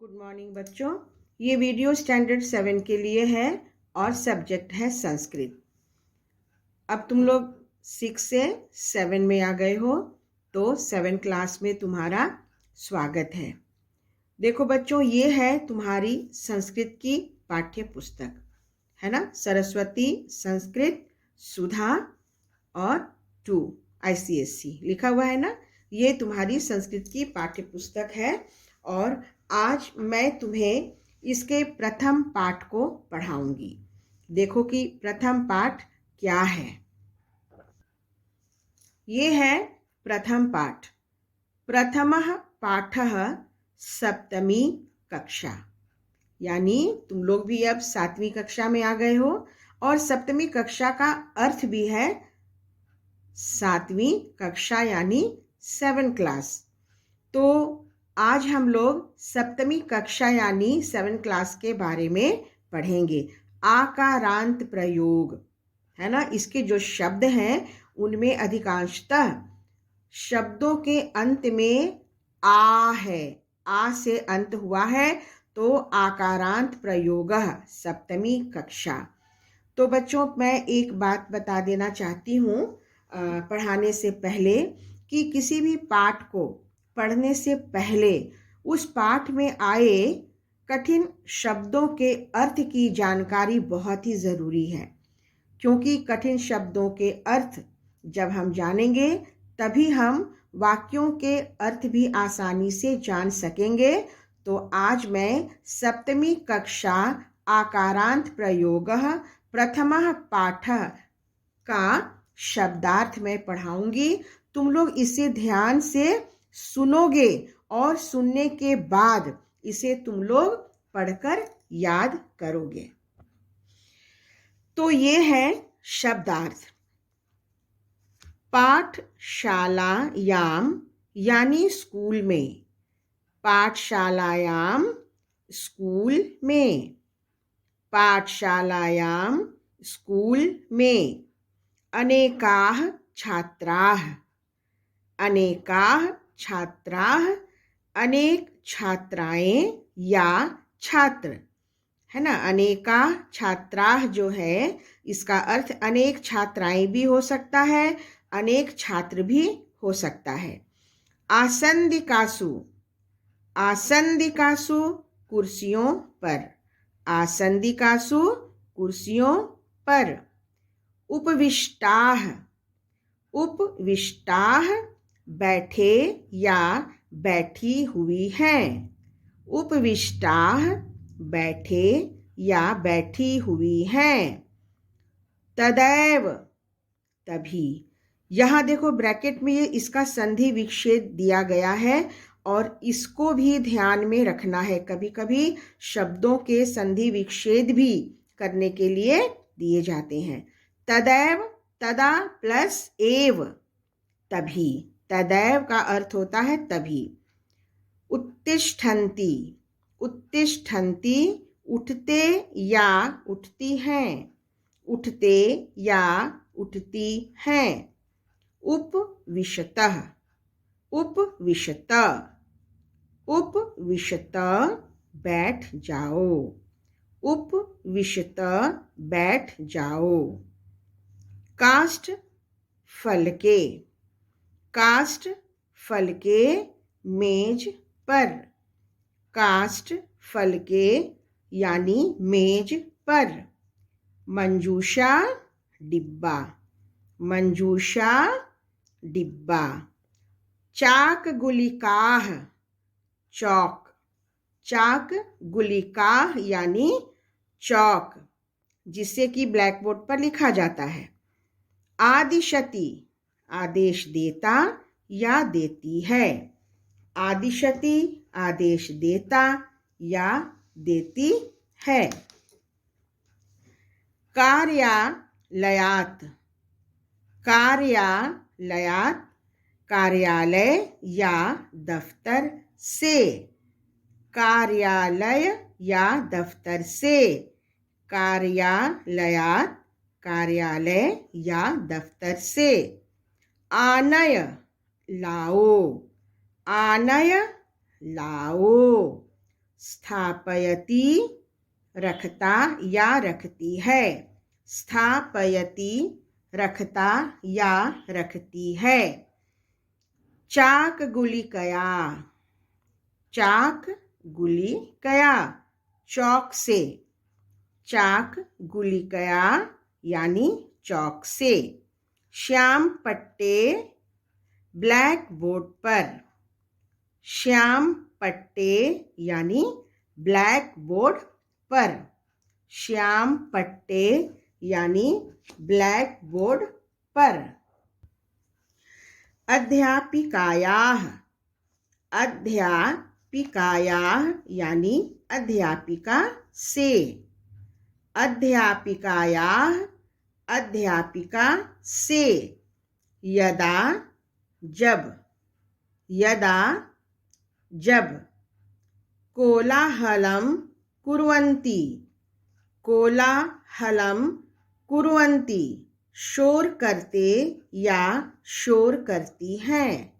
Good morning बच्चों। ये video standard 7 के लिए है और सब्जेक्ट है संस्कृत। अब तुम लोग 6 से 7 में आ गए हो, तो 7 क्लास में तुम्हारा स्वागत है। देखो बच्चों, ये है तुम्हारी संस्कृत की पाठ्य पुस्तक, है ना। सरस्वती संस्कृत सुधा और 2 ICSE लिखा हुआ है ना। ये तुम्हारी संस्कृत की पाठ्य पुस्तक है और आज मैं तुम्हें इसके प्रथम पाठ को पढ़ाऊंगी। देखो कि प्रथम पाठ क्या है। ये है प्रथम पाठ। प्रथमः पाठः सप्तमी कक्षा, यानी तुम लोग भी अब 7वीं कक्षा में आ गए हो और सप्तमी कक्षा का अर्थ भी है 7वीं कक्षा यानी 7 क्लास। तो आज हम लोग सप्तमी कक्षा यानी 7 क्लास के बारे में पढ़ेंगे। आकारांत प्रयोग, है ना। इसके जो शब्द हैं उनमें अधिकांशतः शब्दों के अंत में आ है, आ से अंत हुआ है, तो आकारांत प्रयोग सप्तमी कक्षा। तो बच्चों, मैं एक बात बता देना चाहती हूँ पढ़ाने से पहले कि किसी भी पाठ को पढ़ने से पहले उस पाठ में आए कठिन शब्दों के अर्थ की जानकारी बहुत ही ज़रूरी है, क्योंकि कठिन शब्दों के अर्थ जब हम जानेंगे तभी हम वाक्यों के अर्थ भी आसानी से जान सकेंगे। तो आज मैं सप्तमी कक्षा आकारांत प्रयोगः प्रथमः पाठः का शब्दार्थ में पढ़ाऊंगी। तुम लोग इसे ध्यान से सुनोगे और सुनने के बाद इसे तुम लोग पढ़कर याद करोगे। तो ये है शब्दार्थ। पाठशालायाम यानी स्कूल में, पाठशालायाम स्कूल में, पाठशालायाम स्कूल में। अनेकाः छात्राः, अनेकाः छात्राः, अनेक छात्राएं या छात्र, है ना। अनेकाः छात्राः जो है इसका अर्थ अनेक छात्राएं भी हो सकता है, अनेक छात्र भी हो सकता है। आसंदिकासु, आसंदिकासु कुर्सियों पर, आसंदिकासु कुर्सियों पर। उपविष्टाः, उपविष्टाः बैठे या बैठी हुई हैं, उपविष्टाः बैठे या बैठी हुई हैं। तदैव तभी, यहाँ देखो ब्रैकेट में ये इसका संधि विच्छेद दिया गया है और इसको भी ध्यान में रखना है। कभी कभी शब्दों के संधि विच्छेद भी करने के लिए दिए जाते हैं। तदैव, तदा प्लस एव, तभी। तदैव का अर्थ होता है तभी। उत्तिष्ठन्ति, उत्तिष्ठन्ति उठते या उठती हैं, उठते या उठती हैं। उपविशतः, उपविशत, उपविशत बैठ जाओ, उपविशत बैठ जाओ। काष्ठ फल के, काष्ठ फल के मेज पर, काष्ठ फल के यानी मेज पर। मंजूषा डिब्बा, मंजूषा डिब्बा। चाक गुलिकाः, चौक, चाक गुलिकाः यानी चौक, जिससे कि ब्लैक बोर्ड पर लिखा जाता है। आदिशति, आदेश देता या देती है, आदिशति आदेश देता या देती है। कार्यालयात्, कार्यालयात् कार्यालय या दफ्तर से, कार्यालय या दफ्तर से। कार्यालयात् कार्यालय या दफ्तर से। आनय लाओ, आनय लाओ। स्थापयति रखता या रखती है। स्थापयति रखता या रखती है। चाक गुलिकया, चाक गुलिकया चौक से। चाक गुलिकया यानी चौक से। श्याम पट्टे ब्लैक बोर्ड पर। श्याम पट्टे यानी ब्लैक बोर्ड पर। श्याम पट्टे यानी ब्लैक बोर्ड पर। अध्यापिकायाः, अध्यापिकायाः यानी अध्यापिका से। अध्यापिकायाः अध्यापिका से। यदा जब, यदा जब। कोलाहलं कुर्वन्ति, कोलाहलं कुर्वन्ति शोर करते या शोर करती हैं।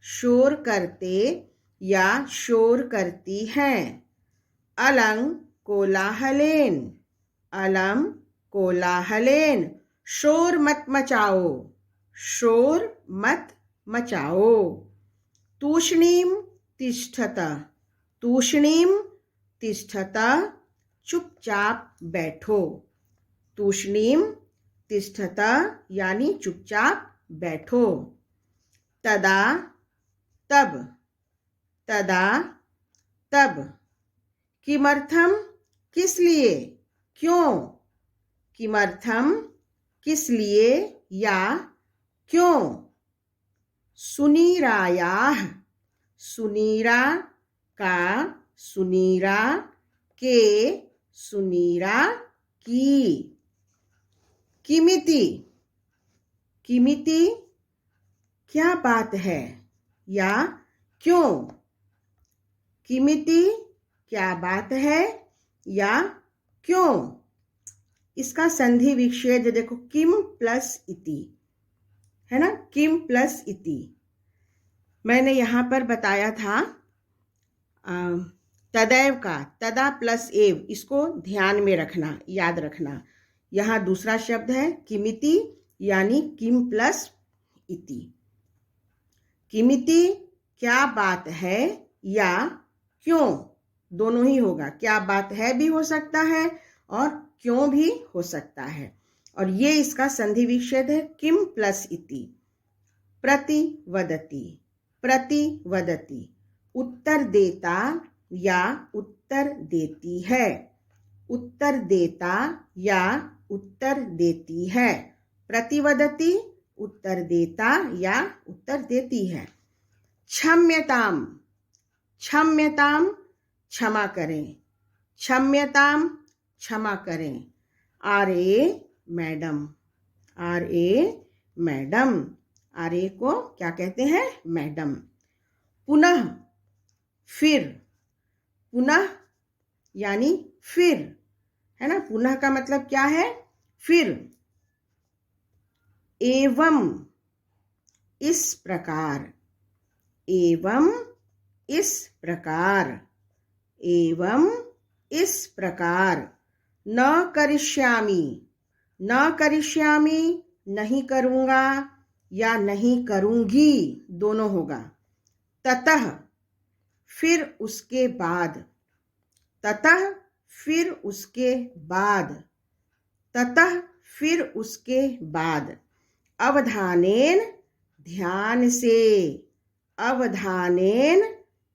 शोर करते या शोर करती हैं। अलं कोलाहलेन, अलं कोलाहलेन शोर मत मचाओ, शोर मत मचाओ। तूष्णीं तिष्ठत, तूष्णीं तिष्ठत चुपचाप बैठो। तूष्णीं तिष्ठत यानी चुपचाप बैठो। तदा तब, तदा तब। किमर्थम किस लिए, क्यों। किमर्थम किस लिए या क्यों। सुनीरायाः, सुनीरा का, सुनीरा के, सुनीरा की। किमिति, किमिति क्या बात है या क्यों। किमिति क्या बात है या क्यों। इसका संधि विच्छेद देखो, किम प्लस इति है ना, किम प्लस इति। मैंने यहाँ पर बताया था तदैव का, तदा प्लस एव, इसको ध्यान में रखना, याद रखना। यहाँ दूसरा शब्द है किमिति यानी किम प्लस इति। किमिति क्या बात है या क्यों, दोनों ही होगा। क्या बात है भी हो सकता है और क्यों भी हो सकता है। और ये इसका संधि विच्छेद है किम प्लस इति। प्रतिवदति, प्रतिवदति उत्तर देता या उत्तर देती है। उत्तर देता या उत्तर देती है। प्रतिवदति उत्तर देता या उत्तर देती है। क्षम्यताम, क्षम्यताम क्षमा करें। क्षम्यताम क्षमा करें। R A madam, R A madam. R A को क्या कहते हैं, मैडम। पुनः फिर, पुनः यानी फिर है ना। पुनः का मतलब क्या है, फिर। एवं इस प्रकार, एवं इस प्रकार, एवं इस प्रकार। न करिष्यामि, न करिष्यामि नहीं करूँगा या नहीं करूँगी, दोनों होगा। ततः फिर उसके बाद, ततः फिर उसके बाद, ततः फिर उसके बाद। अवधानेन ध्यान से, अवधानेन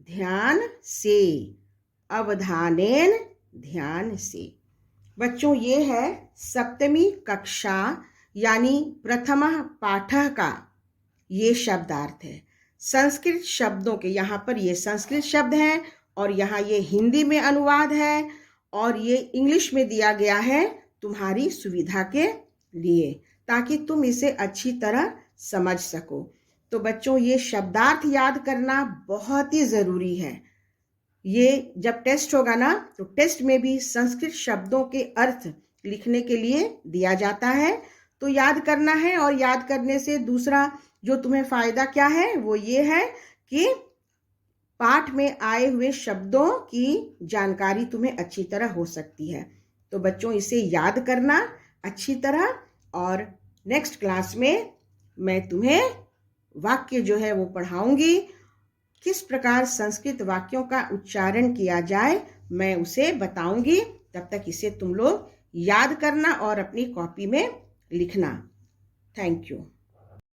ध्यान से, अवधानेन ध्यान से। बच्चों ये है सप्तमी कक्षा यानी प्रथमः पाठः का ये शब्दार्थ है। संस्कृत शब्दों के यहाँ पर ये संस्कृत शब्द हैं और यहाँ ये हिंदी में अनुवाद है और ये इंग्लिश में दिया गया है तुम्हारी सुविधा के लिए, ताकि तुम इसे अच्छी तरह समझ सको। तो बच्चों ये शब्दार्थ याद करना बहुत ही ज़रूरी है। ये जब टेस्ट होगा ना तो टेस्ट में भी संस्कृत शब्दों के अर्थ लिखने के लिए दिया जाता है, तो याद करना है। और याद करने से दूसरा जो तुम्हें फ़ायदा क्या है वो ये है कि पाठ में आए हुए शब्दों की जानकारी तुम्हें अच्छी तरह हो सकती है। तो बच्चों, इसे याद करना अच्छी तरह, और नेक्स्ट क्लास में मैं तुम्हें वाक्य जो है वो पढ़ाऊंगी। किस प्रकार संस्कृत वाक्यों का उच्चारण किया जाए मैं उसे बताऊंगी। तब तक इसे तुम लोग याद करना और अपनी कॉपी में लिखना। Thank you.